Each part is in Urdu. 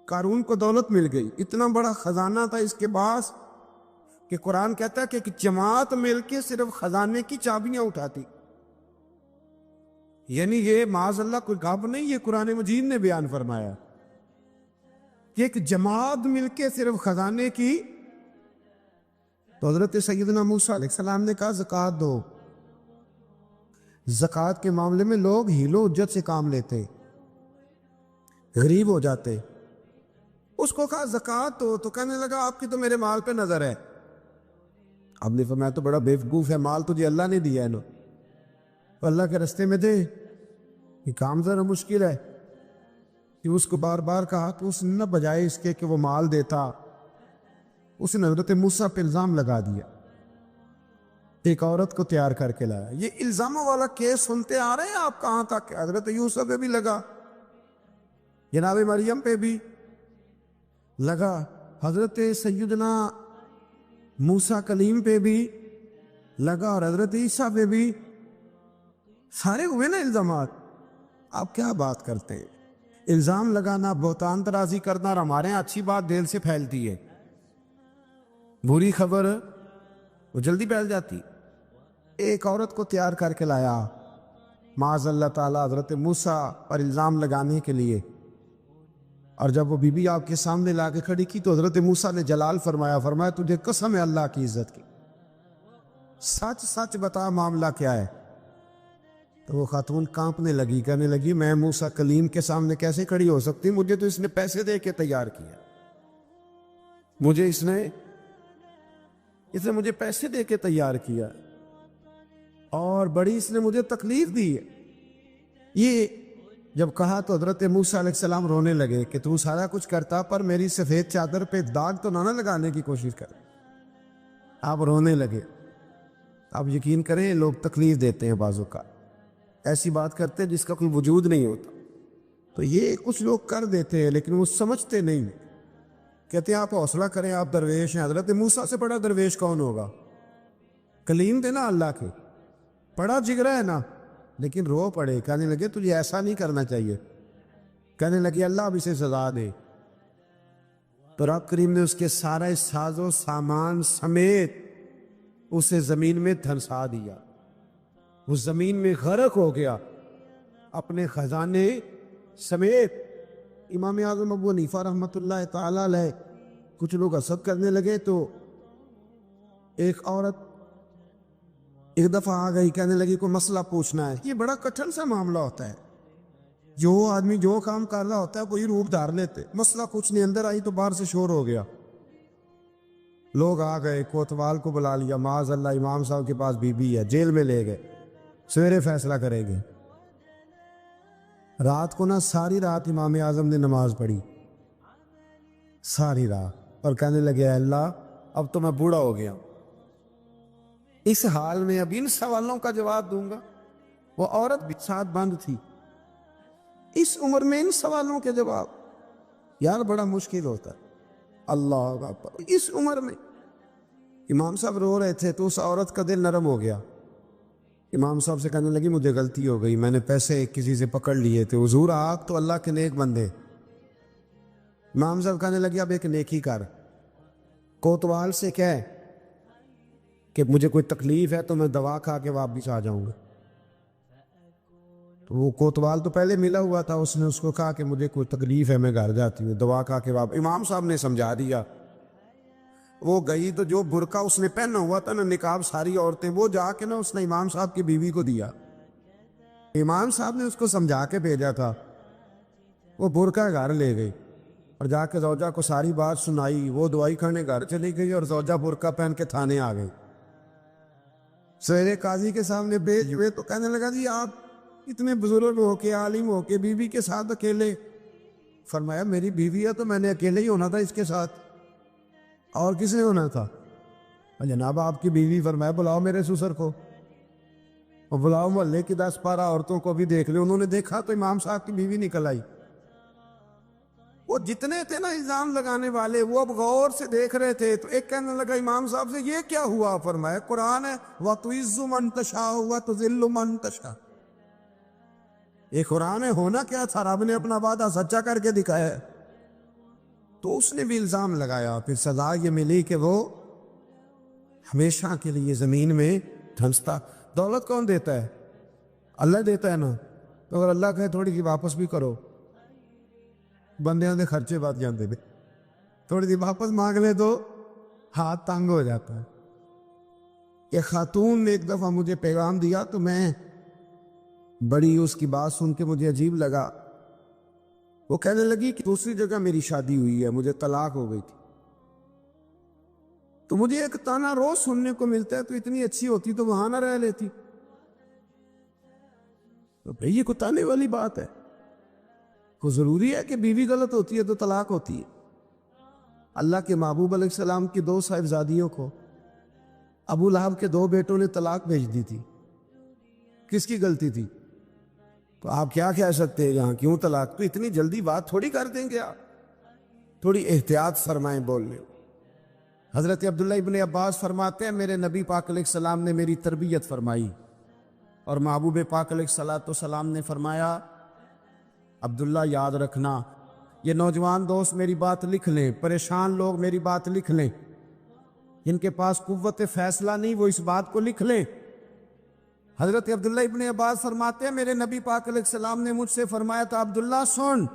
قارون کو دولت مل گئی، اتنا بڑا خزانہ تھا اس کے پاس کہ قرآن کہتا ہے کہ ایک جماعت مل کے صرف خزانے کی چابیاں اٹھاتی. یعنی یہ معاذ اللہ کوئی گپ نہیں، یہ قرآن مجید نے بیان فرمایا کہ ایک جماعت مل کے صرف خزانے کی. تو حضرت سیدنا موسیٰ علیہ السلام نے کہا زکوٰۃ دو. زکوٰۃ کے معاملے میں لوگ ہیل و حجت سے کام لیتے، غریب ہو جاتے. اس کو کہا زکوٰۃ دو تو کہنے لگا آپ کی تو میرے مال پہ نظر ہے. اب نے فرمایا تو بڑا بیوقوف ہے، مال تجھے اللہ نے دیا ہے نا، اللہ کے رستے میں دے. یہ کام ذرا مشکل ہے کہ اس کو بار بار کہا تو اس نے نہ بجائے اس کے کہ وہ مال دیتا، اس نے حضرت موسیٰ پہ الزام لگا دیا. ایک عورت کو تیار کر کے لایا. یہ الزاموں والا کیس سنتے آ رہے ہیں آپ کہاں تک؟ حضرت یوسف پہ بھی لگا، جناب مریم پہ بھی لگا، حضرت سیدنا موسیٰ کلیم پہ بھی لگا، اور حضرت عیسیٰ پہ بھی. سارے ہوئے نا الزامات. آپ کیا بات کرتے ہیں؟ الزام لگانا، بہتان ترازی کرنا، اور ہمارے یہاں اچھی بات دل سے پھیلتی ہے، بری خبر وہ جلدی پھیل جاتی. ایک عورت کو تیار کر کے لایا معاذ اللہ تعالیٰ حضرت موسیٰ پر الزام لگانے کے لیے. اور جب وہ بی بی آپ کے سامنے لا کے کھڑی کی تو حضرت موسیٰ نے جلال فرمایا تجھے قسم ہے اللہ کی عزت کی، سچ سچ بتا معاملہ کیا ہے. تو وہ خاتون کانپنے لگی، کہنے لگی میں موسیٰ کلیم کے سامنے کیسے کھڑی ہو سکتی؟ مجھے تو اس نے پیسے دے کے تیار کیا، مجھے اس نے مجھے پیسے دے کے تیار کیا، اور بڑی اس نے مجھے تکلیف دی ہے. یہ جب کہا تو حضرت موسیٰ علیہ السلام رونے لگے کہ تو سارا کچھ کرتا پر میری سفید چادر پہ داغ تو نہ لگانے کی کوشش کر. آپ رونے لگے. آپ یقین کریں لوگ تکلیف دیتے ہیں، بعضوں کا ایسی بات کرتے ہیں جس کا کوئی وجود نہیں ہوتا. تو یہ کچھ لوگ کر دیتے ہیں لیکن وہ سمجھتے نہیں. کہتے ہیں آپ حوصلہ کریں، آپ درویش ہیں. حضرت موسیٰ سے بڑا درویش کون ہوگا؟ کلیم تھے نا اللہ کے، بڑا جگرا ہے نا. لیکن رو پڑے، کہنے لگے تجھے ایسا نہیں کرنا چاہیے. کہنے لگے اللہ اب اسے سزا دے. تو رب کریم نے اس کے سارے ساز و سامان سمیت اسے زمین میں دھنسا دیا. وہ زمین میں غرق ہو گیا اپنے خزانے سمیت. امام اعظم ابو حنیفہ رحمۃ اللہ تعالی علیہ کچھ لوگ حسد کرنے لگے تو ایک عورت ایک دفعہ آ گئی، کہنے لگی کوئی مسئلہ پوچھنا ہے. یہ بڑا کٹھن سا معاملہ ہوتا ہے، جو آدمی جو کام کر رہا ہوتا ہے کوئی روپ دھار لیتے. مسئلہ کچھ نہیں، اندر آئی تو باہر سے شور ہو گیا. لوگ آ گئے، کوتوال کو بلا لیا، معاذ اللہ امام صاحب کے پاس بی بی ہے، جیل میں لے گئے، سویرے فیصلہ کریں گے. رات کو نا ساری رات امام اعظم نے نماز پڑھی، ساری رات، اور کہنے لگے اللہ اب تو میں بوڑھا ہو گیا، اس حال میں اب ان سوالوں کا جواب دوں گا. وہ عورت بھی ساتھ بند تھی، اس عمر میں ان سوالوں کے جواب یار بڑا مشکل ہوتا ہے. اللہ اکبر. اس عمر میں امام صاحب رو رہے تھے تو اس عورت کا دل نرم ہو گیا. امام صاحب سے کہنے لگی مجھے غلطی ہو گئی، میں نے پیسے کسی سے پکڑ لیے تھے. حضور آپ تو اللہ کے نیک بندے. امام صاحب کہنے لگے اب ایک نیکی کر، کوتوال سے کہہ کہ مجھے کوئی تکلیف ہے تو میں دوا کھا کے واپس آ جاؤں گا. تو وہ کوتوال تو پہلے ملا ہوا تھا، اس نے اس کو کہا کہ مجھے کوئی تکلیف ہے میں گھر جاتی ہوں، دوا کھا کے واپس. امام صاحب نے سمجھا دیا. وہ گئی تو جو برقع اس نے پہنا ہوا تھا نا نقاب ساری عورتیں، وہ جا کے نا اس نے امام صاحب کی بیوی کو دیا. امام صاحب نے اس کو سمجھا کے بھیجا تھا. وہ برقع گھر لے گئی اور جا کے زوجہ کو ساری بات سنائی. وہ دوائی کھانے گھر چلی گئی اور زوجہ برقع پہن کے تھانے آ گئی. سویرے قاضی کے سامنے بھیج ہوئے تو کہنے لگا جی آپ اتنے بزرگ ہو کے عالم ہو کے بیوی کے ساتھ اکیلے. فرمایا میری بیوی ہے تو میں نے اکیلے ہی ہونا تھا اس کے ساتھ، اور کس نے ہونا تھا؟ جناب آپ کی بیوی. فرمایا بلاؤ میرے سسر کو، اور بلاؤ محلے کی 10-12 عورتوں کو بھی دیکھ لے. انہوں نے دیکھا تو امام صاحب کی بیوی نکل آئی. وہ جتنے تھے نا الزام لگانے والے وہ اب غور سے دیکھ رہے تھے. تو ایک کہنے لگا امام صاحب سے یہ کیا ہوا؟ فرمایا قرآن ہے وَتُعِزُّ مَن تَشَاءُ وَتُذِلُّ مَن تَشَاءُ. یہ قرآن ہے. ہونا کیا تھا؟ رب نے اپنا وعدہ سچا کر کے دکھایا ہے. تو اس نے بھی الزام لگایا، پھر سزا یہ ملی کہ وہ ہمیشہ کے لیے زمین میں دھنستا۔ دولت کون دیتا ہے؟ اللہ دیتا ہے نا، تو اگر اللہ کہے تھوڑی سی واپس بھی کرو، بندیاں دے خرچے بات جانتے تھے، تھوڑی سی واپس مانگ لے تو ہاتھ تنگ ہو جاتا ہے۔ یہ خاتون نے ایک دفعہ مجھے پیغام دیا تو میں بڑی اس کی بات سن کے مجھے عجیب لگا۔ وہ کہنے لگی کہ دوسری جگہ میری شادی ہوئی ہے، مجھے طلاق ہو گئی تھی، تو مجھے ایک تانا روز سننے کو ملتا ہے تو اتنی اچھی ہوتی تو وہاں نہ رہ لیتی۔ تو بھئی یہ کوئی تانے والی بات ہے؟ کو ضروری ہے کہ بیوی غلط ہوتی ہے تو طلاق ہوتی ہے؟ اللہ کے محبوب علیہ السلام کی 2 صاحبزادیوں کو ابو لہب کے 2 بیٹوں نے طلاق بھیج دی تھی، کس کی غلطی تھی؟ تو آپ کیا کہہ سکتے ہیں یہاں کیوں طلاق؟ تو اتنی جلدی بات تھوڑی کر دیں گے آپ، تھوڑی احتیاط فرمائیں بولنے۔ حضرت عبداللہ ابن عباس فرماتے ہیں میرے نبی پاک علیہ السلام نے میری تربیت فرمائی، اور محبوب پاک علیہ السلام نے فرمایا عبداللہ یاد رکھنا، یہ نوجوان دوست میری بات لکھ لیں، پریشان لوگ میری بات لکھ لیں، جن کے پاس قوت فیصلہ نہیں وہ اس بات کو لکھ لیں۔ حضرت عبداللہ ابن عباس فرماتے ہیں میرے نبی پاک علیہ السلام نے مجھ سے فرمایا تھا عبداللہ سن،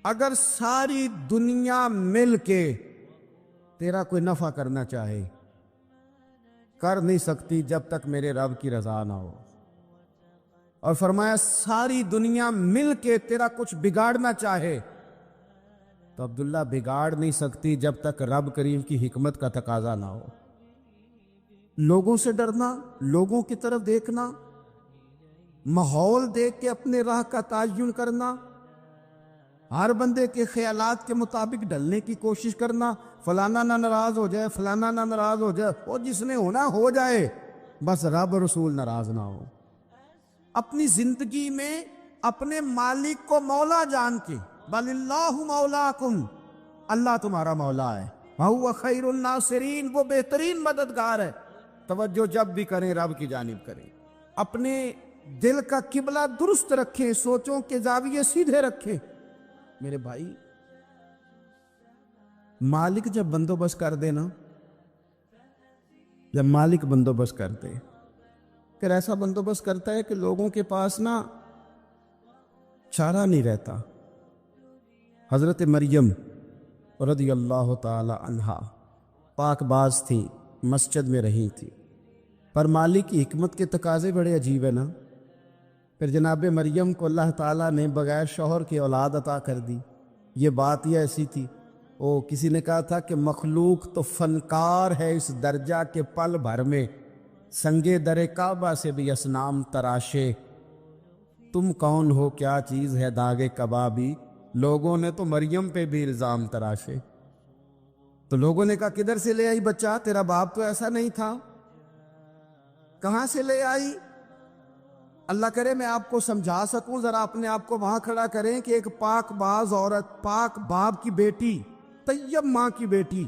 اگر ساری دنیا مل کے تیرا کوئی نفع کرنا چاہے کر نہیں سکتی جب تک میرے رب کی رضا نہ ہو، اور فرمایا ساری دنیا مل کے تیرا کچھ بگاڑنا چاہے تو عبداللہ بگاڑ نہیں سکتی جب تک رب کریم کی حکمت کا تقاضا نہ ہو۔ لوگوں سے ڈرنا، لوگوں کی طرف دیکھنا، ماحول دیکھ کے اپنے راہ کا تعین کرنا، ہر بندے کے خیالات کے مطابق ڈھلنے کی کوشش کرنا، فلانا نہ ناراض ہو جائے، فلانا نہ ناراض ہو جائے، وہ جس نے ہونا ہو جائے، بس رب رسول ناراض نہ ہو۔ اپنی زندگی میں اپنے مالک کو مولا جان کے، بل اللہ مولاکم، اللہ تمہارا مولا ہے، وَهُوَ خَيْرُ النَّاصِرِينَ، وہ بہترین مددگار ہے۔ توجہ جب بھی کریں رب کی جانب کریں، اپنے دل کا قبلہ درست رکھیں، سوچوں کے زاویے سیدھے رکھیں۔ میرے بھائی، مالک جب بندوبست کر دے نا، جب مالک بندوبست کر دے، پھر ایسا بندوبست کرتا ہے کہ لوگوں کے پاس نا چارہ نہیں رہتا۔ حضرت مریم رضی اللہ تعالی عنہا پاک باز تھی، مسجد میں رہی تھی، پر مالک کی حکمت کے تقاضے بڑے عجیب ہے نا۔ پھر جناب مریم کو اللہ تعالیٰ نے بغیر شوہر کی اولاد عطا کر دی۔ یہ بات ہی ایسی تھی، کسی نے کہا تھا کہ مخلوق تو فنکار ہے اس درجہ کے پل بھر میں سنگے در کعبہ سے بھی اصنام تراشے، تم کون ہو کیا چیز ہے داغے کبابی، لوگوں نے تو مریم پہ بھی الزام تراشے۔ تو لوگوں نے کہا کدھر سے لے آئی بچہ، تیرا باپ تو ایسا نہیں تھا، کہاں سے لے آئی؟ اللہ کرے میں آپ کو سمجھا سکوں، ذرا اپنے آپ کو وہاں کھڑا کریں کہ ایک پاک باز عورت، پاک باپ کی بیٹی، طیب ماں کی بیٹی،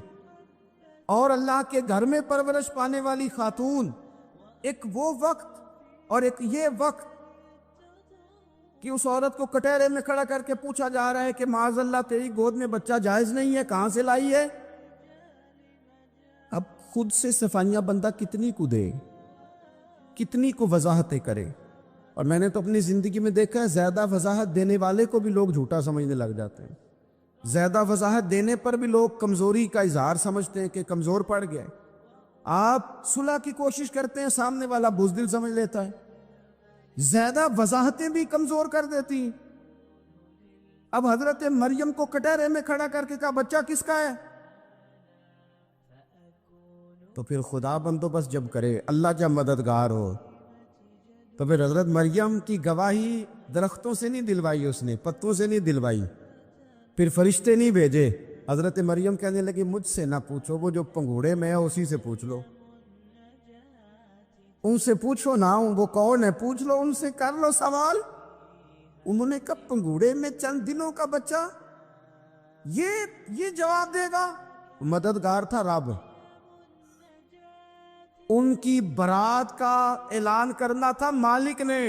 اور اللہ کے گھر میں پرورش پانے والی خاتون، ایک وہ وقت اور ایک یہ وقت کہ اس عورت کو کٹہرے میں کھڑا کر کے پوچھا جا رہا ہے کہ معاذ اللہ تیری گود میں بچہ جائز نہیں ہے، کہاں سے لائی ہے؟ اب خود سے صفائیاں بندہ کتنی کو دے، کتنی کو وضاحتیں کرے۔ اور میں نے تو اپنی زندگی میں دیکھا ہے زیادہ وضاحت دینے والے کو بھی لوگ جھوٹا سمجھنے لگ جاتے ہیں، زیادہ وضاحت دینے پر بھی لوگ کمزوری کا اظہار سمجھتے ہیں کہ کمزور پڑ گئے۔ آپ صلح کی کوشش کرتے ہیں، سامنے والا بزدل سمجھ لیتا ہے، زیادہ وضاحتیں بھی کمزور کر دیتی ہیں۔ اب حضرت مریم کو کٹہرے میں کھڑا کر کے کہا بچہ کس کا ہے؟ تو پھر خدا بندوبست جب کرے، اللہ جب مددگار ہو، تو پھر حضرت مریم کی گواہی درختوں سے نہیں دلوائی، اس نے پتوں سے نہیں دلوائی، پھر فرشتے نہیں بھیجے۔ حضرت مریم کہنے لگی مجھ سے نہ پوچھو، وہ جو پنگوڑے میں ہے اسی سے پوچھ لو، ان سے پوچھو نا، وہ کون ہے پوچھ لو، ان سے کر لو سوال۔ انہوں نے کہا پنگوڑے میں چند دنوں کا بچہ یہ جواب دے گا؟ مددگار تھا رب، ان کی برات کا اعلان کرنا تھا مالک نے،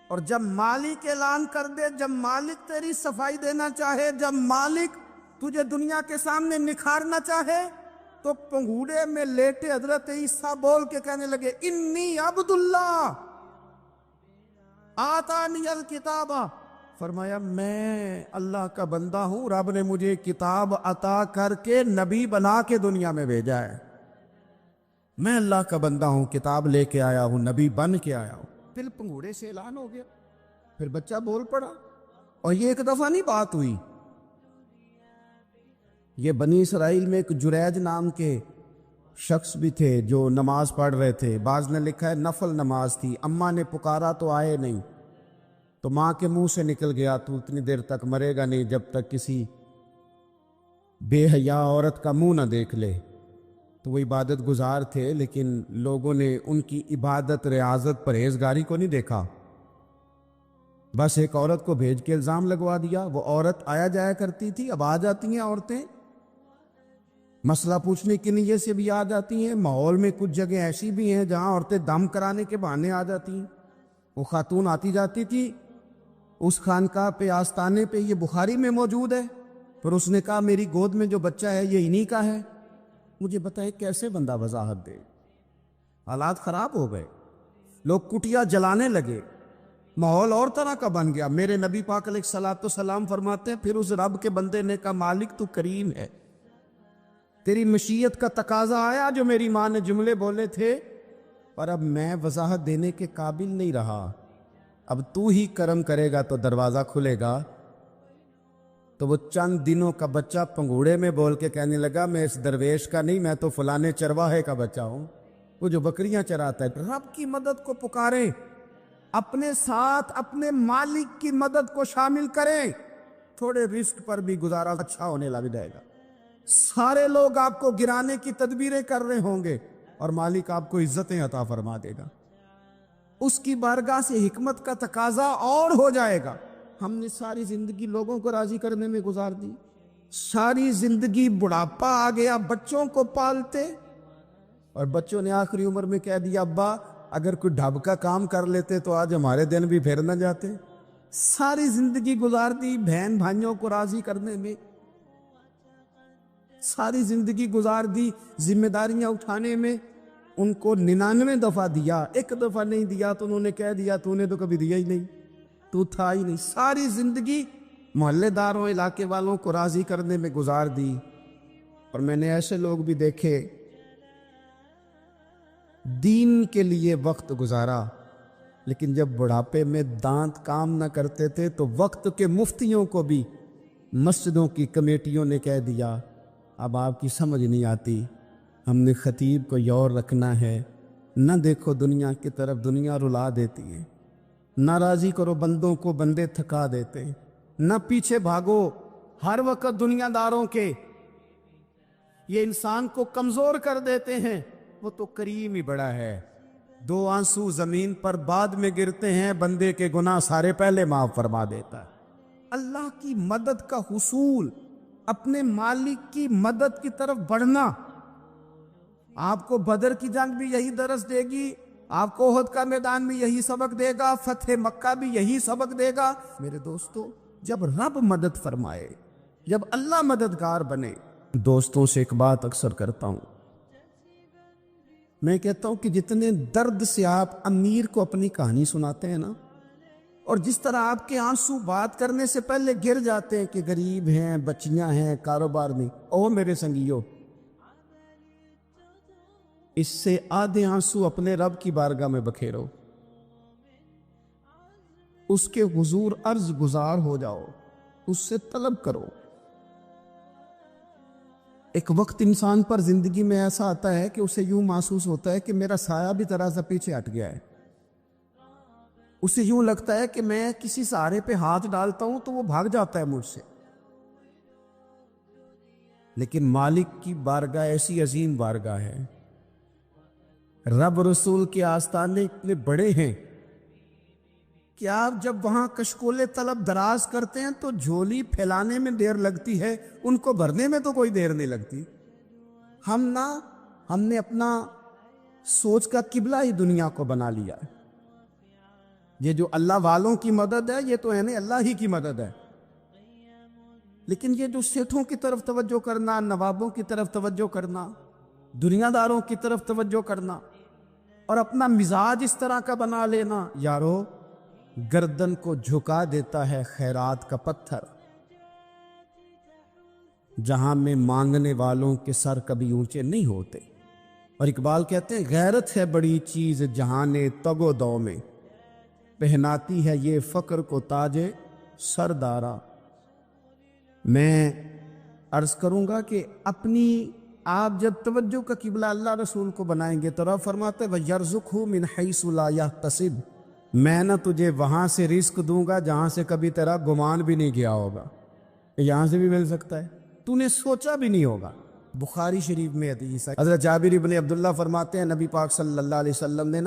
اور جب مالک اعلان کر دے، جب مالک تیری صفائی دینا چاہے، جب مالک تجھے دنیا کے سامنے نکھارنا چاہے تو پنگوڑے میں لیٹے حضرت عیسیٰ بول کے کہنے لگے انی عبداللہ آتانی الکتاب، فرمایا میں اللہ کا بندہ ہوں، رب نے مجھے کتاب عطا کر کے نبی بنا کے دنیا میں بھیجا ہے، میں اللہ کا بندہ ہوں، کتاب لے کے آیا ہوں، نبی بن کے آیا ہوں۔ پھر پنگوڑے سے اعلان ہو گیا، پھر بچہ بول پڑا، اور یہ ایک دفعہ نہیں بات ہوئی۔ یہ بنی اسرائیل میں ایک جریج نام کے شخص بھی تھے جو نماز پڑھ رہے تھے، بعض نے لکھا ہے نفل نماز تھی، اماں نے پکارا تو آئے نہیں، تو ماں کے منہ سے نکل گیا تو اتنی دیر تک مرے گا نہیں جب تک کسی بے حیا عورت کا منہ نہ دیکھ لے۔ تو وہ عبادت گزار تھے، لیکن لوگوں نے ان کی عبادت، ریاضت، پرہیزگاری کو نہیں دیکھا، بس ایک عورت کو بھیج کے الزام لگوا دیا۔ وہ عورت آیا جایا کرتی تھی، اب آ جاتی ہیں عورتیں، مسئلہ پوچھنے کی نیت سے بھی آ جاتی ہیں۔ ماحول میں کچھ جگہ ایسی بھی ہیں جہاں عورتیں دم کرانے کے بہانے آ جاتی ہیں۔ وہ خاتون آتی جاتی تھی اس خانقاہ پہ، آستانے پہ، یہ بخاری میں موجود ہے، پر اس نے کہا میری گود میں جو بچہ ہے یہ انہی کا ہے۔ مجھے بتائے کیسے بندہ وضاحت دے؟ حالات خراب ہو گئے، لوگ کٹیا جلانے لگے، ماحول اور طرح کا بن گیا۔ میرے نبی پاک علیہ الصلوۃ والسلام فرماتے ہیں پھر اس رب کے بندے نے کہا مالک تو کریم ہے، تیری مشیت کا تقاضا آیا جو میری ماں نے جملے بولے تھے، پر اب میں وضاحت دینے کے قابل نہیں رہا، اب تو ہی کرم کرے گا تو دروازہ کھلے گا۔ تو وہ چند دنوں کا بچہ پنگوڑے میں بول کے کہنے لگا میں اس درویش کا نہیں، میں تو فلانے چرواہے کا بچہ ہوں، وہ جو بکریاں چراتا ہے۔ رب کی مدد کو پکاریں، اپنے ساتھ اپنے مالک کی مدد کو شامل کریں، تھوڑے رزق پر بھی گزارا اچھا ہونے لگ جائے گا۔ سارے لوگ آپ کو گرانے کی تدبیریں کر رہے ہوں گے اور مالک آپ کو عزتیں عطا فرما دے گا، اس کی بارگاہ سے حکمت کا تقاضا اور ہو جائے گا۔ ہم نے ساری زندگی لوگوں کو راضی کرنے میں گزار دی، ساری زندگی بڑھاپا آ گیا بچوں کو پالتے، اور بچوں نے آخری عمر میں کہہ دیا ابا اگر کوئی ڈھب کا کام کر لیتے تو آج ہمارے دن بھی پھر نہ جاتے۔ ساری زندگی گزار دی بہن بھائیوں کو راضی کرنے میں، ساری زندگی گزار دی ذمہ داریاں اٹھانے میں، ان کو 99 دفعہ دیا، ایک دفعہ نہیں دیا تو انہوں نے کہہ دیا تو نے تو کبھی دیا ہی نہیں، تو تھا ہی نہیں۔ ساری زندگی محلے داروں، علاقے والوں کو راضی کرنے میں گزار دی۔ اور میں نے ایسے لوگ بھی دیکھے دین کے لیے وقت گزارا، لیکن جب بڑھاپے میں دانت کام نہ کرتے تھے تو وقت کے مفتیوں کو بھی مسجدوں کی کمیٹیوں نے کہہ دیا اب آپ کی سمجھ نہیں آتی، ہم نے خطیب کو یور رکھنا ہے، نہ دیکھو دنیا کی طرف، دنیا رلا دیتی ہے، نہ راضی کرو بندوں کو، بندے تھکا دیتے ہیں، نہ پیچھے بھاگو ہر وقت دنیا داروں کے، یہ انسان کو کمزور کر دیتے ہیں۔ وہ تو کریم ہی بڑا ہے، 2 آنسو زمین پر بعد میں گرتے ہیں، بندے کے گناہ سارے پہلے معاف فرما دیتا ہے۔ اللہ کی مدد کا حصول، اپنے مالک کی مدد کی طرف بڑھنا، آپ کو بدر کی جنگ بھی یہی درس دے گی، آپ کو احد کا میدان بھی یہی سبق دے گا، فتح مکہ بھی یہی سبق دے گا۔ میرے دوستو، جب رب مدد فرمائے، جب اللہ مددگار بنے، دوستوں سے ایک بات اکثر کرتا ہوں، میں کہتا ہوں کہ جتنے درد سے آپ امیر کو اپنی کہانی سناتے ہیں نا، اور جس طرح آپ کے آنسو بات کرنے سے پہلے گر جاتے ہیں کہ غریب ہیں، بچیاں ہیں، کاروبار نہیں، او میرے سنگیو، اس سے آدھے آنسو اپنے رب کی بارگاہ میں بکھیرو، اس کے حضور عرض گزار ہو جاؤ، اس سے طلب کرو۔ ایک وقت انسان پر زندگی میں ایسا آتا ہے کہ اسے یوں محسوس ہوتا ہے کہ میرا سایہ بھی ذرا سا پیچھے ہٹ گیا ہے، اسے یوں لگتا ہے کہ میں کسی سہارے پہ ہاتھ ڈالتا ہوں تو وہ بھاگ جاتا ہے مجھ سے، لیکن مالک کی بارگاہ ایسی عظیم بارگاہ ہے، رب رسول کے آستانے اتنے بڑے ہیں کہ آپ جب وہاں کشکول طلب دراز کرتے ہیں تو جھولی پھیلانے میں دیر لگتی ہے، ان کو بھرنے میں تو کوئی دیر نہیں لگتی۔ ہم نے اپنا سوچ کا قبلہ ہی دنیا کو بنا لیا ہے، یہ جو اللہ والوں کی مدد ہے یہ تو ہے نہیں، اللہ ہی کی مدد ہے۔ لیکن یہ جو سیٹھوں کی طرف توجہ کرنا، نوابوں کی طرف توجہ کرنا، دنیا داروں کی طرف توجہ کرنا اور اپنا مزاج اس طرح کا بنا لینا، یارو گردن کو جھکا دیتا ہے خیرات کا پتھر، جہاں میں مانگنے والوں کے سر کبھی اونچے نہیں ہوتے۔ اور اقبال کہتے ہیں غیرت ہے بڑی چیز جہانے تگ و دو میں، پہناتی ہے یہ فقر کو تاج سردارا۔ میں عرض کروں گا کہ اپنی آپ جب توجہ کا قبلہ اللہ رسول کو بنائیں گے تو رب فرماتے وَيَرْزُقْهُ مِنْ حَيْثُ لَا يَحْتَسِبُ، میں نہ تجھے وہاں سے رزق دوں گا جہاں سے کبھی تیرا گمان بھی نہیں کیا ہوگا، یہاں سے بھی مل سکتا ہے، تو نے سوچا بھی نہیں ہوگا۔ بخاری شریف میں حدیث ہے، حضرت جابر بن عبداللہ فرماتے ہیں نبی پاک صلی اللہ علیہ وسلم نے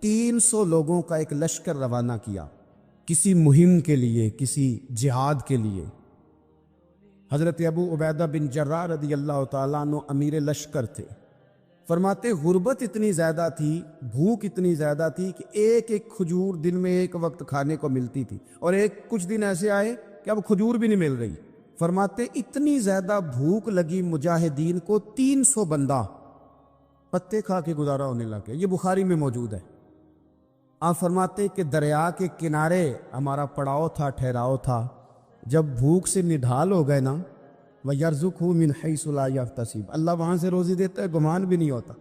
300 لوگوں کا ایک لشکر روانہ کیا کسی مہم کے لیے، کسی جہاد کے لیے۔ حضرت ابو عبیدہ بن جراح رضی اللہ تعالیٰ عنہ امیر لشکر تھے۔ فرماتے غربت اتنی زیادہ تھی، بھوک اتنی زیادہ تھی کہ ایک ایک کھجور دن میں ایک وقت کھانے کو ملتی تھی، اور کچھ دن ایسے آئے کہ اب کھجور بھی نہیں مل رہی۔ فرماتے اتنی زیادہ بھوک لگی مجاہدین کو، 300 بندہ پتے کھا کے گزارا ہونے لگے۔ یہ بخاری میں موجود ہے۔ آپ فرماتے کہ دریا کے کنارے ہمارا پڑاؤ تھا، ٹھہراؤ تھا، جب بھوک سے نڈھال ہو گئے نا، وَيَرْزُقْهُ مِنْ حَيْثُ لَا يَحْتَسِبُ، اللہ وہاں سے روزی دیتا ہے، گمان بھی نہیں ہوتا۔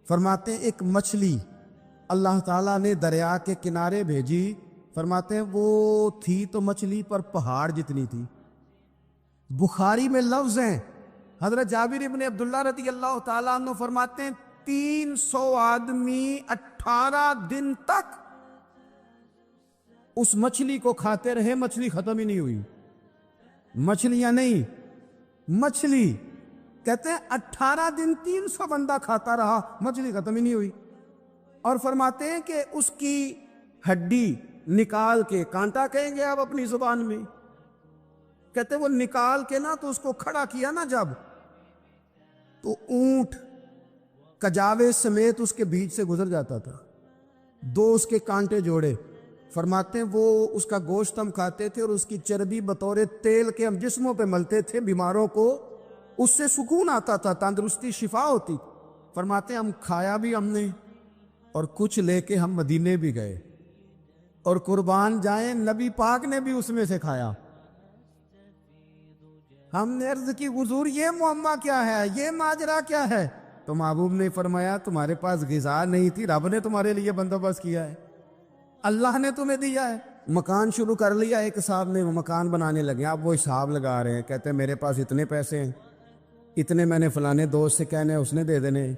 فرماتے ہیں ایک مچھلی اللہ تعالیٰ نے دریا کے کنارے بھیجی، فرماتے ہیں وہ تھی تو مچھلی پر پہاڑ جتنی تھی۔ بخاری میں لفظ ہیں، حضرت جابر بن عبداللہ رضی اللہ تعالیٰ عنہ فرماتے ہیں 300 آدمی 18 دن تک اس مچھلی کو کھاتے رہے، مچھلی ختم ہی نہیں ہوئی۔ مچھلیاں نہیں، مچھلی کہتے ہیں 18 دن 300 بندہ کھاتا رہا، مچھلی ختم ہی نہیں ہوئی۔ اور فرماتے ہیں کہ اس کی ہڈی نکال کے، کانٹا کہیں گے آپ اپنی زبان میں، کہتے ہیں وہ نکال کے نا تو اس کو کھڑا کیا نا جب، تو اونٹ کجاوے سمیت اس کے بیچ سے گزر جاتا تھا، 2 اس کے کانٹے جوڑے۔ فرماتے ہیں وہ اس کا گوشت ہم کھاتے تھے اور اس کی چربی بطور تیل کے ہم جسموں پہ ملتے تھے، بیماروں کو اس سے سکون آتا تھا، تندرستی شفا ہوتی۔ فرماتے ہیں ہم کھایا بھی ہم نے، اور کچھ لے کے ہم مدینے بھی گئے، اور قربان جائیں نبی پاک نے بھی اس میں سے کھایا۔ ہم نے عرض کی حضور یہ معمہ کیا ہے، یہ ماجرا کیا ہے؟ تو محبوب نے فرمایا تمہارے پاس غذا نہیں تھی، رب نے تمہارے لیے بندوبست کیا ہے، اللہ نے تمہیں دیا ہے۔ مکان شروع کر لیا ایک صاحب نے، وہ مکان بنانے لگے، آپ وہ حساب لگا رہے ہیں، کہتے ہیں میرے پاس اتنے پیسے ہیں، اتنے میں نے فلانے دوست سے کہنا ہے اس نے دے دینے،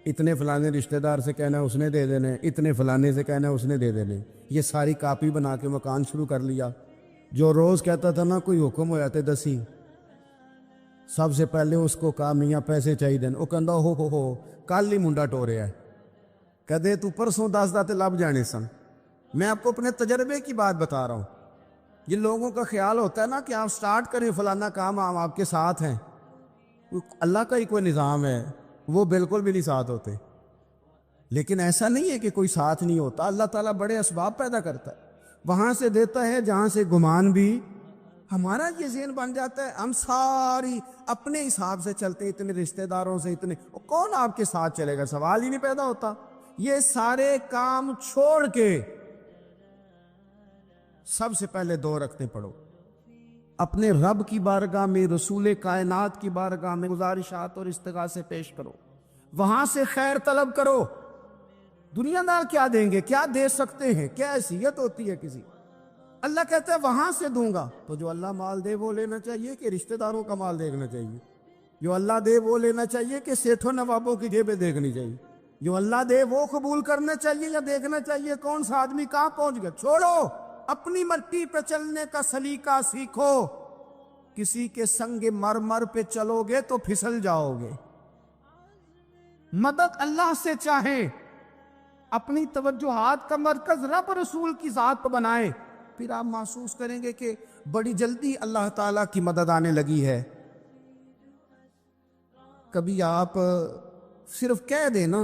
اتنے فلانے رشتہ دار سے کہنا ہے اس نے دے دینے، اتنے فلانے سے کہنا ہے اس نے دے دینے۔ یہ ساری کاپی بنا کے مکان شروع کر لیا۔ جو روز کہتا تھا نا کوئی حکم ہو جاتے 10 سب سے پہلے اس کو کہا میاں پیسے چاہیے دین، وہ کہندا ہو کل ہی منڈا ٹوریا ہے، کہدے تو پرسوں 10 داتے لب جانے سن۔ میں آپ کو اپنے تجربے کی بات بتا رہا ہوں۔ یہ لوگوں کا خیال ہوتا ہے نا کہ آپ سٹارٹ کریں فلانا کام، ہم آپ کے ساتھ ہیں، اللہ کا ہی کوئی نظام ہے، وہ بالکل بھی نہیں ساتھ ہوتے۔ لیکن ایسا نہیں ہے کہ کوئی ساتھ نہیں ہوتا، اللہ تعالیٰ بڑے اسباب پیدا کرتا ہے، وہاں سے دیتا ہے جہاں سے گمان بھی۔ ہمارا یہ ذہن بن جاتا ہے ہم ساری اپنے حساب سے چلتے، اتنے رشتہ داروں سے، اتنے کون آپ کے ساتھ چلے گا، سوال ہی نہیں پیدا ہوتا۔ یہ سارے کام چھوڑ کے سب سے پہلے 2 رکعتیں پڑھو، اپنے رب کی بارگاہ میں، رسول کائنات کی بارگاہ میں گزارشات اور استغاثے پیش کرو، وہاں سے خیر طلب کرو۔ دنیا دار کیا دیں گے، کیا دے سکتے ہیں، کیا حیثیت ہوتی ہے کسی؟ اللہ کہتا ہے وہاں سے دوں گا۔ تو جو اللہ مال دے وہ لینا چاہیے کہ رشتہ داروں کا مال دیکھنا چاہیے؟ جو اللہ دے وہ لینا چاہیے کہ سیٹھوں نوابوں کی جیبیں دیکھنی چاہیے؟ جو اللہ دے وہ قبول کرنا چاہیے یا دیکھنا چاہیے کون سا آدمی کہاں پہنچ گیا؟ چھوڑو، اپنی مٹی پہ چلنے کا سلیقہ سیکھو۔ کسی کے سنگ مرمر پہ چلو گے تو پھسل جاؤ گے۔ مدد اللہ سے چاہیں، اپنی توجہات کا مرکز رب رسول کی ذات پر بنائیں، پھر آپ محسوس کریں گے کہ بڑی جلدی اللہ تعالیٰ کی مدد آنے لگی ہے۔ کبھی آپ صرف کہہ دیں نا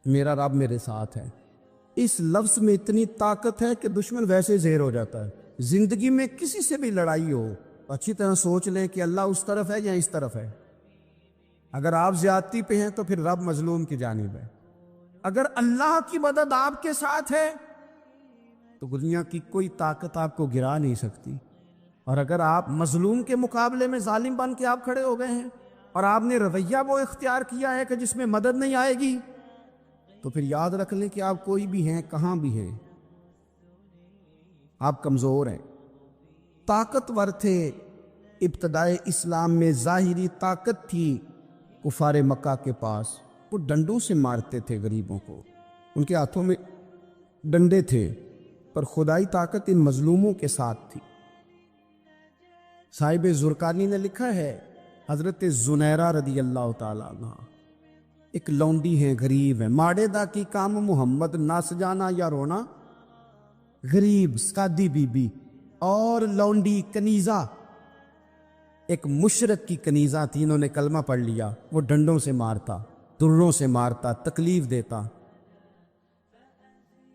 میرا رب میرے ساتھ ہے، اس لفظ میں اتنی طاقت ہے کہ دشمن ویسے زہر ہو جاتا ہے۔ زندگی میں کسی سے بھی لڑائی ہو تو اچھی طرح سوچ لیں کہ اللہ اس طرف ہے یا اس طرف ہے۔ اگر آپ زیادتی پہ ہیں تو پھر رب مظلوم کی جانب ہے۔ اگر اللہ کی مدد آپ کے ساتھ ہے تو دنیا کی کوئی طاقت آپ کو گرا نہیں سکتی، اور اگر آپ مظلوم کے مقابلے میں ظالم بن کے آپ کھڑے ہو گئے ہیں اور آپ نے رویہ وہ اختیار کیا ہے کہ جس میں مدد نہیں آئے گی، تو پھر یاد رکھ لیں کہ آپ کوئی بھی ہیں، کہاں بھی ہیں، آپ کمزور ہیں۔ طاقتور تھے ابتدائے اسلام میں، ظاہری طاقت تھی کفار مکہ کے پاس، وہ ڈنڈوں سے مارتے تھے غریبوں کو، ان کے ہاتھوں میں ڈنڈے تھے، پر خدائی طاقت ان مظلوموں کے ساتھ تھی۔ صاحب زرقانی نے لکھا ہے، حضرت زنیرہ رضی اللہ تعالیٰ عنہ ایک لونڈی ہیں، غریب ہیں، ماڑے دا کی کام محمد نس جانا یا رونا، غریب سادی بی بی اور لونڈی کنیزہ، ایک مشرک کی کنیزہ تھی، انہوں نے کلمہ پڑھ لیا، وہ ڈنڈوں سے مارتا، دروں سے مارتا، تکلیف دیتا۔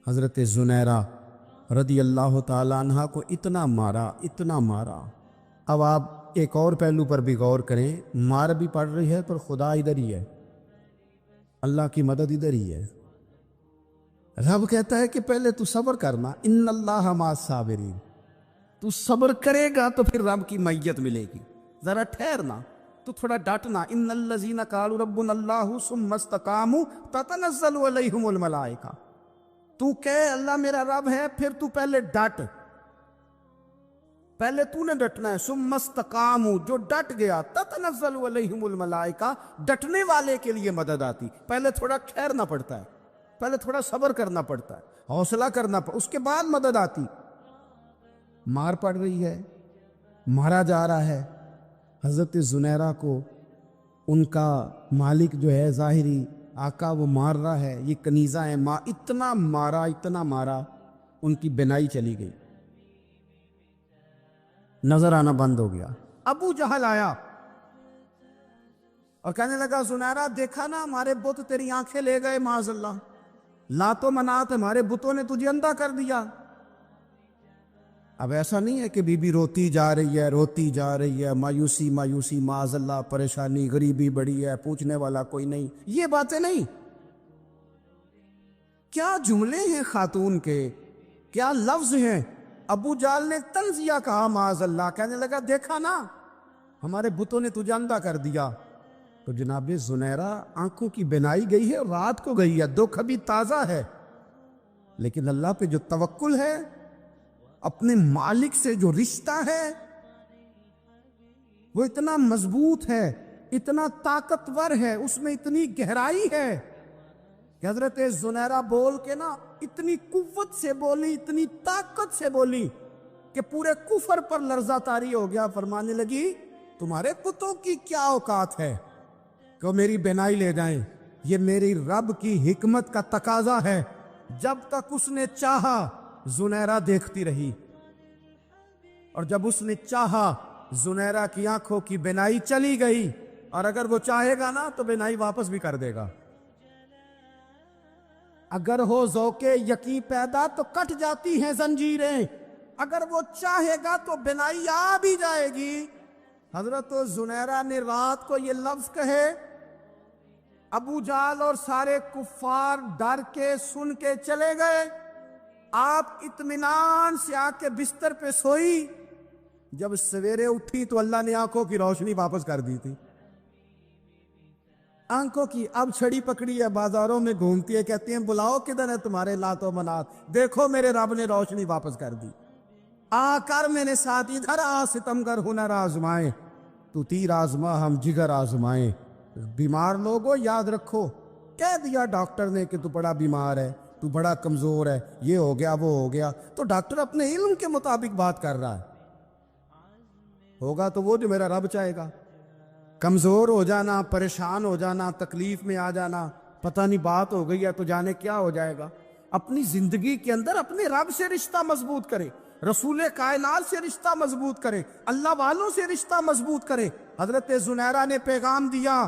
حضرت زنیرہ رضی اللہ تعالیٰ عنہ کو اتنا مارا، اتنا مارا۔ اب آپ ایک اور پہلو پر بھی غور کریں، مار بھی پڑ رہی ہے پر خدا ادھر ہی ہے، اللہ کی مدد ادھر ہی ہے۔ رب کہتا ہے کہ پہلے تو صبر کرنا، ان اللہ مع الصابرین، تو صبر کرے گا تو پھر رب کی معیت ملے گی، ذرا ٹھہرنا، تو تھوڑا ڈٹنا۔ ان الذین قالوا ربنا اللہ ثم استقاموا تتنزل علیہم الملائکہ، تو کہے اللہ میرا رب ہے، پھر تو پہلے ڈٹ، پہلے تو نے ڈٹنا ہے۔ ثم استقاموا، جو ڈٹ گیا، تتنزل علیہم الملائکہ، ڈٹنے والے کے لیے مدد آتی، پہلے تھوڑا ٹھہرنا پڑتا ہے، پہلے تھوڑا صبر کرنا پڑتا ہے، حوصلہ کرنا پڑتا، اس کے بعد مدد آتی۔ مار پڑ رہی ہے، مارا جا رہا ہے، حضرت زنیرہ کو ان کا مالک جو ہے ظاہری آقا وہ مار رہا ہے، یہ کنیزہ ہے، اتنا مارا، اتنا مارا، ان کی بینائی چلی گئی، نظر آنا بند ہو گیا۔ ابو جہل آیا اور کہنے لگا زنیرہ دیکھا نا ہمارے بت تیری آنکھیں لے گئے، معاذ اللہ، لات و منات ہمارے بتوں نے تجھے اندھا کر دیا۔ اب ایسا نہیں ہے کہ بی بی روتی جا رہی ہے، روتی جا رہی ہے، مایوسی مایوسی، معاذ اللہ، پریشانی، غریبی بڑی ہے، پوچھنے والا کوئی نہیں، یہ باتیں نہیں۔ کیا جملے ہیں خاتون کے، کیا لفظ ہیں۔ ابو جال نے تنزیہ کہا، معاذ اللہ، کہنے لگا دیکھا نا ہمارے بتوں نے تجھے اندھا کر دیا۔ تو جناب زنیرہ آنکھوں کی بینائی گئی ہے، رات کو گئی ہے، دکھ ابھی تازہ ہے، لیکن اللہ پہ جو توکل ہے، اپنے مالک سے جو رشتہ ہے وہ اتنا مضبوط ہے، اتنا طاقتور ہے، اس میں اتنی گہرائی ہے کہ حضرت زنیرہ بول کے نا اتنی قوت سے بولی، اتنی طاقت سے بولی کہ پورے کفر پر لرزہ طاری ہو گیا۔ فرمانے لگی تمہارے بتوں کی کیا اوقات ہے کہ میری بینائی لے جائیں، یہ میری رب کی حکمت کا تقاضا ہے۔ جب تک اس نے چاہا زنیرہ دیکھتی رہی، اور جب اس نے چاہا زنیرہ کی آنکھوں کی بینائی چلی گئی، اور اگر وہ چاہے گا نا تو بینائی واپس بھی کر دے گا۔ اگر ہو ذوق یقین پیدا تو کٹ جاتی ہیں زنجیریں، اگر وہ چاہے گا تو بینائی آ بھی جائے گی۔ حضرت زنیرہ نے رات کو یہ لفظ کہے، ابو جال اور سارے کفار ڈر کے سن کے چلے گئے، آپ اطمینان سے آ کے بستر پہ سوئی۔ جب سویرے اٹھی تو اللہ نے آنکھوں کی روشنی واپس کر دی تھی، آنکھوں کی۔ اب چھڑی پکڑی ہے، بازاروں میں گھومتی ہے، کہتی ہیں بلاؤ کدھر ہے تمہارے لات و منات، دیکھو میرے رب نے روشنی واپس کر دی، آ کر میرے ساتھ ادھر آ، ستمگر ہنر آزمائیں، تو تیر آزما ہم جگر آزمائیں۔ بیمار لوگوں یاد رکھو، کہہ دیا ڈاکٹر نے کہ تو بڑا بیمار ہے، تو بڑا کمزور ہے، یہ ہو گیا وہ ہو گیا، تو ڈاکٹر اپنے علم کے مطابق بات کر رہا ہے، ہوگا تو وہ جو میرا رب چاہے گا۔ کمزور ہو جانا، پریشان ہو جانا، تکلیف میں آ جانا، پتہ نہیں بات ہو گئی ہے تو جانے کیا ہو جائے گا۔ اپنی زندگی کے اندر اپنے رب سے رشتہ مضبوط کرے، رسول کائنات سے رشتہ مضبوط کرے، اللہ والوں سے رشتہ مضبوط کرے۔ حضرت زنیرہ نے پیغام دیا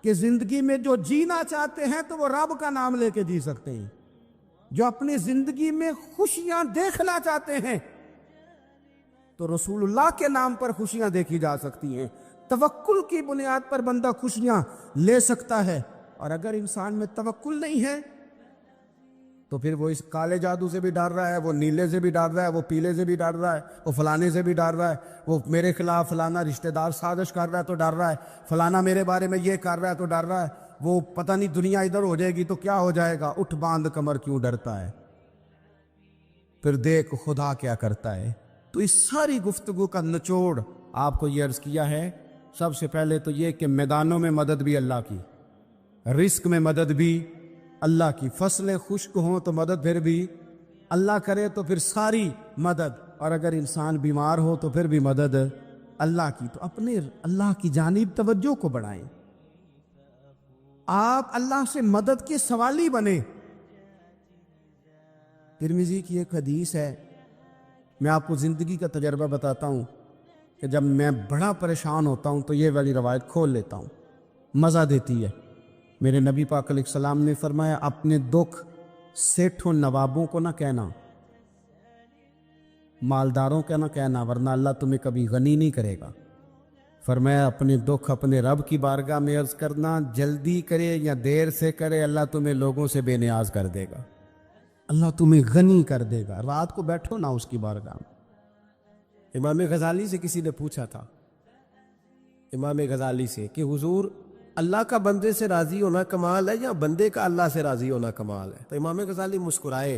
کہ زندگی میں جو جینا چاہتے ہیں تو وہ رب کا نام لے کے جی سکتے ہیں، جو اپنی زندگی میں خوشیاں دیکھنا چاہتے ہیں تو رسول اللہ کے نام پر خوشیاں دیکھی جا سکتی ہیں. توکل کی بنیاد پر بندہ خوشیاں لے سکتا ہے. اور اگر انسان میں توکل نہیں ہے تو پھر وہ اس کالے جادو سے بھی ڈر رہا ہے، وہ نیلے سے بھی ڈر رہا ہے، وہ پیلے سے بھی ڈر رہا ہے، وہ فلانے سے بھی ڈر رہا ہے، وہ میرے خلاف فلانا رشتہ دار سازش کر رہا ہے تو ڈر رہا ہے، فلانا میرے بارے میں یہ کر رہا ہے تو ڈر رہا ہے، وہ پتہ نہیں دنیا ادھر ہو جائے گی تو کیا ہو جائے گا. اٹھ باندھ کمر کیوں ڈرتا ہے؟ پھر دیکھ خدا کیا کرتا ہے. تو اس ساری گفتگو کا نچوڑ آپ کو یہ عرض کیا ہے. سب سے پہلے تو یہ کہ میدانوں میں مدد بھی اللہ کی، رزق میں مدد بھی اللہ کی، فصلیں خشک ہوں تو مدد پھر بھی اللہ کرے تو پھر ساری مدد، اور اگر انسان بیمار ہو تو پھر بھی مدد اللہ کی. تو اپنے اللہ کی جانب توجہ کو بڑھائیں، آپ اللہ سے مدد کے سوالی بنیں. ترمذی کی ایک حدیث ہے، میں آپ کو زندگی کا تجربہ بتاتا ہوں کہ جب میں بڑا پریشان ہوتا ہوں تو یہ والی روایت کھول لیتا ہوں، مزہ دیتی ہے. میرے نبی پاک علیہ السلام نے فرمایا اپنے دکھ سیٹھوں نوابوں کو نہ کہنا، مالداروں کا نہ کہنا، ورنہ اللہ تمہیں کبھی غنی نہیں کرے گا. فرمایا اپنے دکھ اپنے رب کی بارگاہ میں عرض کرنا، جلدی کرے یا دیر سے کرے اللہ تمہیں لوگوں سے بے نیاز کر دے گا، اللہ تمہیں غنی کر دے گا. رات کو بیٹھو نا اس کی بارگاہ میں. امام غزالی سے کسی نے پوچھا تھا، امام غزالی سے، کہ حضور اللہ کا بندے سے راضی ہونا کمال ہے یا بندے کا اللہ سے راضی ہونا کمال ہے؟ تو امام غزالی مسکرائے،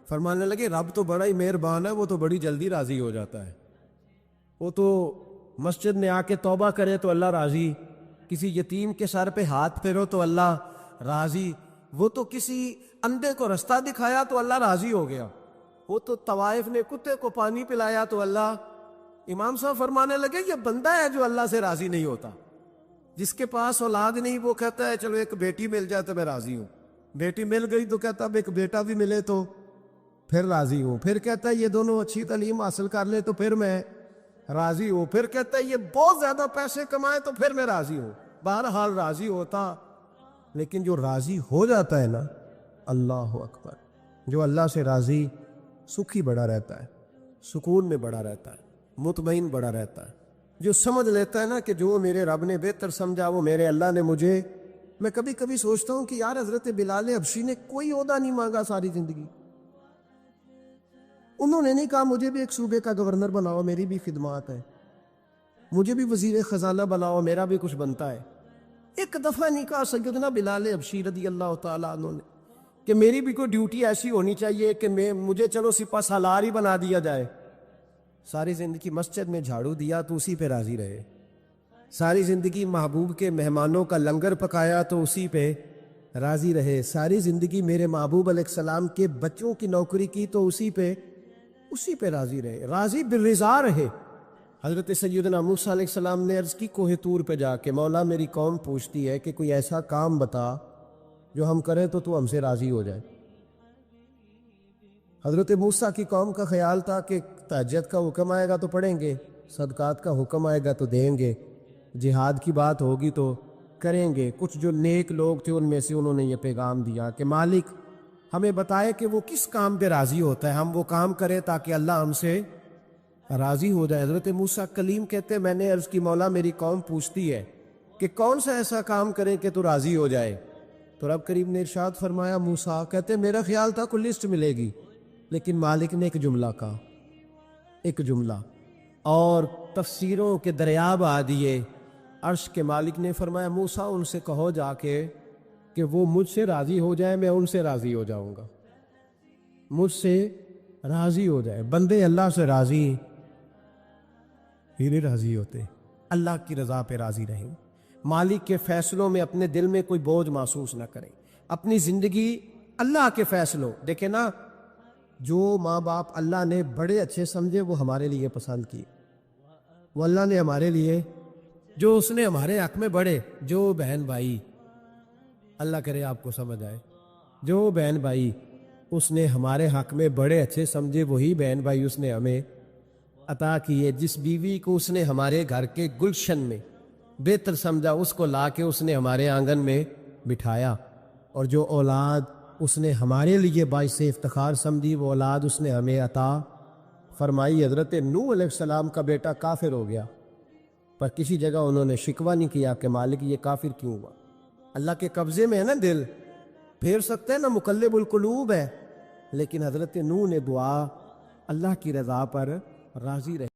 فرمانے لگے رب تو بڑا ہی مہربان ہے، وہ تو بڑی جلدی راضی ہو جاتا ہے. وہ تو مسجد میں آ کے توبہ کرے تو اللہ راضی، کسی یتیم کے سر پہ ہاتھ پھیرو تو اللہ راضی، وہ تو کسی اندھے کو رستہ دکھایا تو اللہ راضی ہو گیا، وہ تو طوائف نے کتے کو پانی پلایا تو اللہ. امام صاحب فرمانے لگے یہ بندہ ہے جو اللہ سے راضی نہیں ہوتا. جس کے پاس اولاد نہیں وہ کہتا ہے چلو ایک بیٹی مل جائے تو میں راضی ہوں، بیٹی مل گئی تو کہتا اب ایک بیٹا بھی ملے تو پھر راضی ہوں، پھر کہتا ہے یہ دونوں اچھی تعلیم حاصل کر لے تو پھر میں راضی ہوں، پھر کہتا ہے یہ بہت زیادہ پیسے کمائے تو پھر میں راضی ہوں. بہرحال راضی ہوتا، لیکن جو راضی ہو جاتا ہے نا، اللہ اکبر، جو اللہ سے راضی سکھی بڑا رہتا ہے، سکون میں بڑا رہتا ہے، مطمئن بڑا رہتا ہے. جو سمجھ لیتا ہے نا کہ جو میرے رب نے بہتر سمجھا وہ میرے اللہ نے مجھے. میں کبھی کبھی سوچتا ہوں کہ یار حضرت بلال حبشی نے کوئی عہدہ نہیں مانگا ساری زندگی، انہوں نے نہیں کہا مجھے بھی ایک صوبے کا گورنر بناؤ میری بھی خدمات ہے، مجھے بھی وزیر خزانہ بناؤ میرا بھی کچھ بنتا ہے. ایک دفعہ نہیں کہا سیدنا بلال حبشی رضی اللہ تعالیٰ عنہ نے کہ میری بھی کوئی ڈیوٹی ایسی ہونی چاہیے کہ مجھے چلو سپہ سالار ہی بنا دیا جائے. ساری زندگی مسجد میں جھاڑو دیا تو اسی پہ راضی رہے، ساری زندگی محبوب کے مہمانوں کا لنگر پکایا تو اسی پہ راضی رہے، ساری زندگی میرے محبوب علیہ السلام کے بچوں کی نوکری کی تو اسی پہ راضی رہے، راضی بالرضا رہے. حضرت سیدنا موسیٰ علیہ السلام نے عرض کی کوہ طور پہ جا کے، مولا میری قوم پوچھتی ہے کہ کوئی ایسا کام بتا جو ہم کریں تو ہم سے راضی ہو جائے. حضرت موسیٰ کی قوم کا خیال تھا کہ تہجد کا حکم آئے گا تو پڑھیں گے، صدقات کا حکم آئے گا تو دیں گے، جہاد کی بات ہوگی تو کریں گے. کچھ جو نیک لوگ تھے ان میں سے انہوں نے یہ پیغام دیا کہ مالک ہمیں بتائے کہ وہ کس کام پہ راضی ہوتا ہے، ہم وہ کام کریں تاکہ اللہ ہم سے راضی ہو جائے. حضرت موسیٰ کلیم کہتے میں نے عرض کی مولا میری قوم پوچھتی ہے کہ کون سا ایسا کام کریں کہ تو راضی ہو جائے. تو رب کریم نے ارشاد فرمایا موسیٰ کہتے میرا خیال تھا کوئی لسٹ ملے گی، لیکن مالک نے ایک جملہ کہا، ایک جملہ، اور تفسیروں کے دریا بہا دیے. عرش کے مالک نے فرمایا موسیٰ ان سے کہو جا کے کہ وہ مجھ سے راضی ہو جائے، میں ان سے راضی ہو جاؤں گا، مجھ سے راضی ہو جائے. بندے اللہ سے راضی ہی نہیں راضی ہوتے، اللہ کی رضا پہ راضی رہیں، مالک کے فیصلوں میں اپنے دل میں کوئی بوجھ محسوس نہ کریں، اپنی زندگی اللہ کے فیصلوں. دیکھیں نا، جو ماں باپ اللہ نے بڑے اچھے سمجھے وہ ہمارے لیے پسند کی، وہ اللہ نے ہمارے لیے جو اس نے ہمارے حق میں بڑے، جو بہن بھائی، اللہ کرے آپ کو سمجھ آئے، جو بہن بھائی اس نے ہمارے حق میں بڑے اچھے سمجھے وہی بہن بھائی اس نے ہمیں عطا کیے. جس بیوی کو اس نے ہمارے گھر کے گلشن میں بہتر سمجھا اس کو لا کے اس نے ہمارے آنگن میں بٹھایا، اور جو اولاد اس نے ہمارے لیے باعث افتخار سمجھی وہ اولاد اس نے ہمیں عطا فرمائی۔ حضرت نوح علیہ السلام کا بیٹا کافر ہو گیا، پر کسی جگہ انہوں نے شکوہ نہیں کیا کہ مالک یہ کافر کیوں ہوا۔ اللہ کے قبضے میں ہے نا دل، پھیر سکتے ہیں نا، مقلب القلوب ہے، لیکن حضرت نوح نے دعا اللہ کی رضا پر راضی رہی۔